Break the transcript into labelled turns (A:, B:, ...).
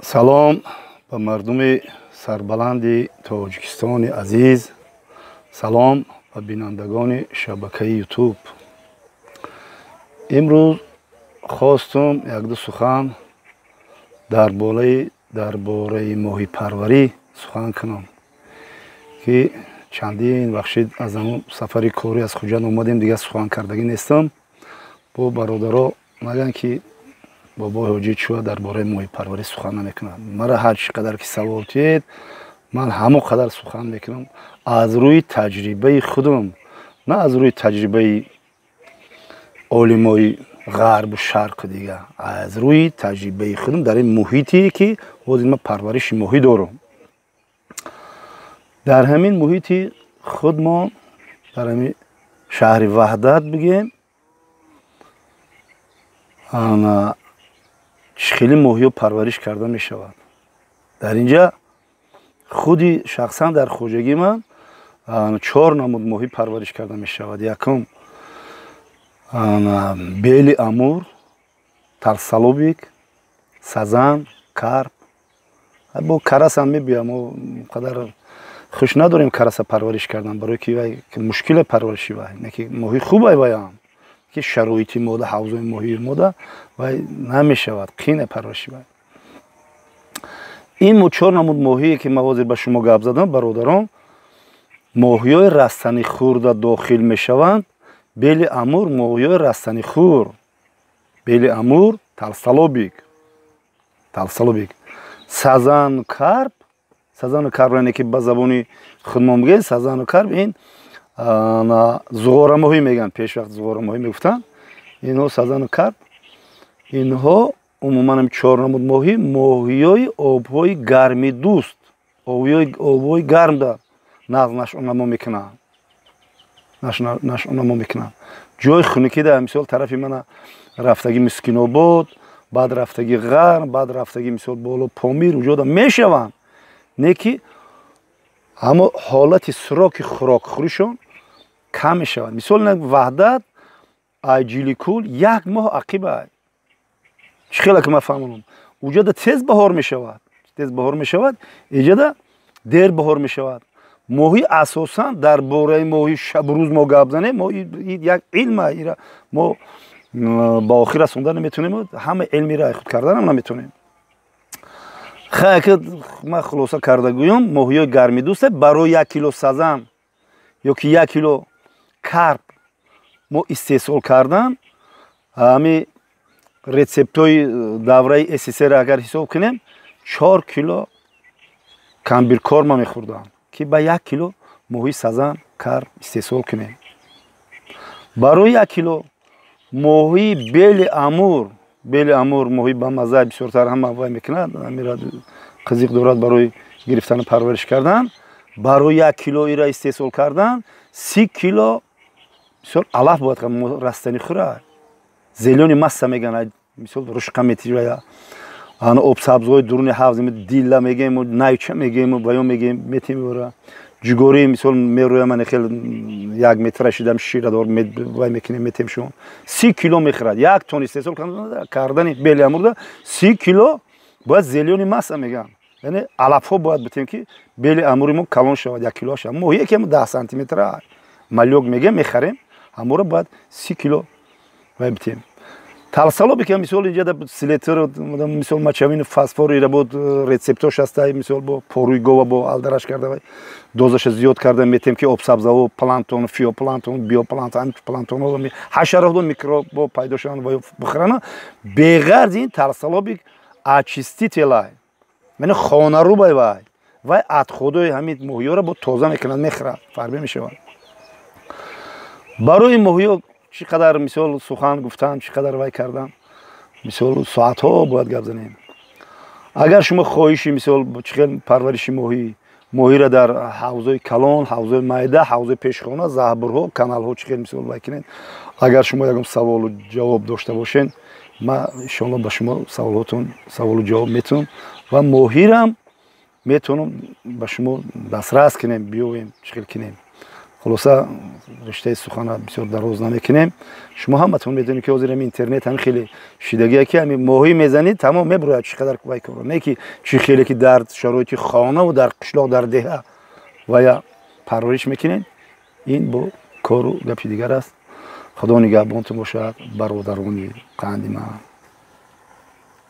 A: салом ба мардуми сарбаланди тоҷикистони азиз, салом ба бинандагони шабакаи ютуб. имрӯз хостум якду сухан дар бораи моҳипарварӣ сухан кунам, ки чандин бахшид аз ҳамун сафари корӣ аз хуҷанд омадем, дига сухан кардагӣ нестам. бо бародаро нагӯянд, ки бобои ҳоҷӣ чӯа дар бораи моҳипарварӣ сухан намекунад. мара ҳар чӣ қадар ки савол тиҳед, ман ҳамон қадар сухан мекунам аз рӯи таҷрибаи худам, на аз рӯи таҷрибаи олимои ғарбу шарқу дига, аз рӯи таҷрибаи худам дар ин муҳите, ки ҳозир ман парвариши моҳӣ дорам. дар ҳамин муҳити худмон, дар ҳамин шаҳри ваҳдат бигем, чӣ хеле моҳиё парвариш карда мешавад. дар инҷа худи шахсан дар хоҷагӣ ман 4 намуд моҳӣ парвариш карда мешавад. якум бели амур, тарсалобик, сазан, карп. бо карасам мебиям, мо қадар хуш надорем караса парвариш кардан, барое ки вай мушкила парвариши вай, не ки моҳӣ хубай ваям, ки шароити мода, ҳавзои моҳии мода вай намешавад, қин парвариши вай. ин 4 намуд моҳие ки ман ҳозир ба шумо гап задам, бародарон, моҳиёи растанихӯрда дохил мешаванд. бели амур моҳиёи растанихӯр, бели амур, тарсалобик, сазану карп, сазану карп яъне ки ба забони худмон мегӯем, сазану карп ин зуғорамоҳӣ мегӯянд, пеш вақт зуғорамоҳӣ мегуфтанд. инҳо сазану карп, инҳо умуман 4 намуд моҳӣ, моҳиёи обҳои гармидӯст, обҳои гармда нашъунамо мекунанд. ҷои хунукӣ дар мисол тарафи мана рафтагӣ Мискинобод, баъд рафтагӣ ғарм, баъд рафтагӣ мисол боло Помир, уҷода мешаванд, не ки аммо ҳолати суроки хӯрокхӯришон кам мешавад. мисол ваҳдат айҷиликул 1 моҳ ақибай. чӣ хеле ки ман фаҳмонам, уҷода тез баҳор мешавад, иҷода дер баҳор мешавад. моҳӣ асосан дар бораи моҳӣ шабрӯз мо гап занем, мо як илма, мо ба охир расонда наметонем, ҳама илми раи худ карданам наметонем. ман хулоса карда гӯям, моҳиёи гармидӯст барои 1 кило сазан ё ки 1 кило карп мо истеҳсол кардан, ҳамин рецептҳои давраи СССР агар ҳисоб кунем, 4 кило камбиркорма мехӯрдам, ки ба 1 кило моҳии сазан, карп истеҳсол кунем. барои 1 кило моҳии бели амур, моҳӣ ба маззаи бисёртар ҳама вай мекунад, амира қизиқ дорад барои гирифтану парвариш кардан. барои 1 кило ира истеҳсол кардан 30 кило мисол алаф бояд растанихӯра, зелёни масса мегӯянд, мисол рушқа метиҷая, обсабзҳои дуруни ҳавз дилла мегӯем, найча мегӯем, баён мегӯем, метимора ҷугори мисол мерӯяма хел 1 метра шидам ширадор вай мекунем, метемшон 30 кило мехӯрад. 1 тонн истеҳсол кардани бели амурда 30 кило бояд зелёни масса мегӯянд, яъне алафҳо бояд битем, ки бели амури мо калон шавад, 1 кило шавад. моҳие ки 10 сантиметра малёк мегӯем, мехарем, ҳамора бояд 30 кило вай битем. тарсалоби ки мисол инҷа силетр мисол мачавини фосфор ира бод рецептош аста, мисол бо поруи гова бо алдараш карда вай дозаша зиёд карда метем, ки обсабзаҳо, плантон, фиоплантон, биоплантон, плантонҳо, ҳашараҳо, микробҳо пайдо шаванд ва бихӯранд. беғарзи ин тарсалоби очистителай, яъне хонарӯбай вай отходҳои ҳамин моҳиёро бо тоза мекунад, мехӯрад, фарбе мешавад. барои моҳиё чӣ қадар мисол сухан гуфтам, чӣ қадар вай кардам, мисол соатҳо бояд гап занем. агар шумо хоҳиши мисол чӣ хел парвариши моҳиро дар ҳавзои калон, ҳавзои майда, ҳавзои пешхона, заҳбурҳо, каналҳо чӣ хел мисол вай кунед, агар шумо ягон саволу ҷавоб дошта бошед, ман иншоалло ба шумо саволу ҷавоб метунам ва моҳирам метонам ба шумо дастрас кунем, биёвем чӣ хел кунем. خلاصه رشته سخن بسیار دراز نمیکنیم. شما همتون میدونید که حاضر اینترنت هم خیلی شیدگیه که همین ماهی میزنید تمام میبره چقدر کوی کار نه که چی خیلی که در شرایط خانه و در قشلاق در دهه و یا پرورش میکنین. این با کار و گپی دیگر است. خدا نگهبانتون باشد برادران قندی من.